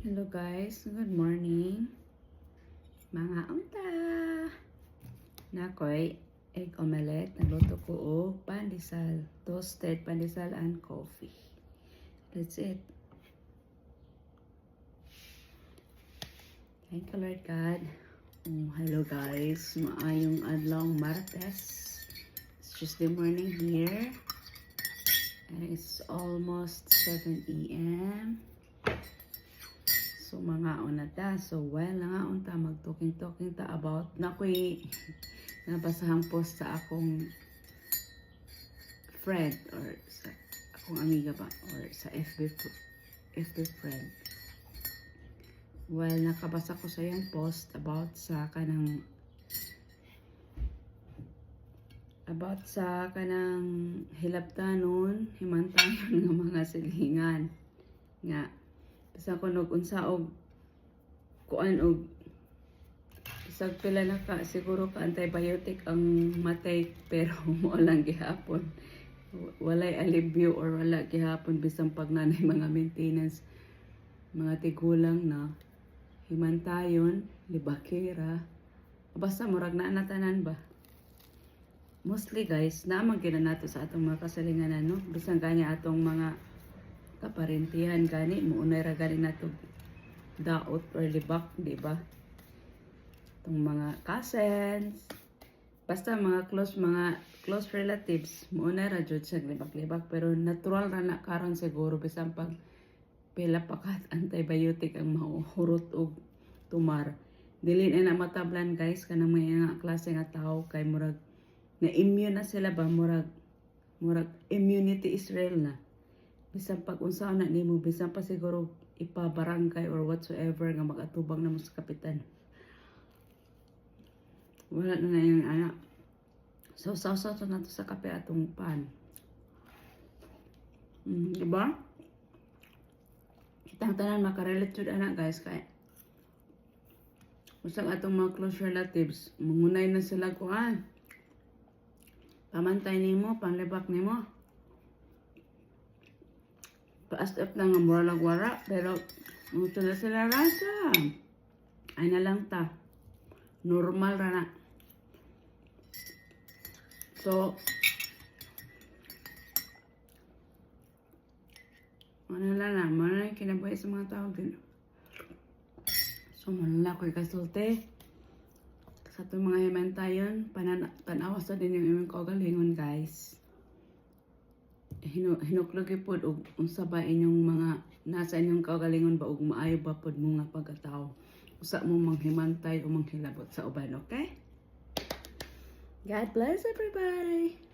Hello guys, good morning. Mga unta. Nakoy egg omelette. Nagluto ko og pandesal, toasted pandesal and coffee. That's it. Thank you Lord God. Hello guys, maayong adlong Martes. It's Tuesday morning here. And it's almost 7 a.m. So mga unata, so while nga unta mag-talking ta about nakoy nabasahang post sa akong friend or sa akong amiga ba or sa FB friend. While nakabasa ko sa yung post about sa kanang hilabtanon, himantayon ng mga silingan nga sa kunog unsa og kuan og bisag pila na ka siguro ka antibiotic ang matay pero mo lang gihapon walay alibyo or wala gihapon bisan pag nanay mga maintenance mga tigulang na himantayon libakera basta murag na natanan ba mostly guys naman gina nato sa atong mga kasalinganan no bisan kanya atong mga kaparentihan gani muunay ra gani nato daot or libak di ba tong mga cousins basta mga close relatives muunay ra jud sa libak pero natural ra na karon siguro bisan pag pila pa ka antibiotic ang mahurot og tumar dili na matablan guys kanang mga klase nga tao kay murag na immune na sila ba murag immunity is real na bisan pag unsa na nimo bisan pa siguro ipabarangay or whatsoever nga magatubang na mo sa kapitan wala na yung anak so na to sa kape atong pan diba kitang tanan makarelate jud anak guys kay usang atong mga close relatives mungunay na sila kuan pamantay nimo panlibak nimo pa-astap lang ang mura lagwara pero muto na sila rasa ay na lang ta normal ra na so ano lang na manay kinabuhi sa mga tao din so manala ko'y kasulti sa itong mga himantayon tanawa sa din yung imong kaugalingon guys hinuklog ipod og unsa ba inyong mga nasa inyong kaugalingon ba og maayo ba pod mo nga pagkatao usa mo manghimantay o manghilabot sa uban okay God bless everybody.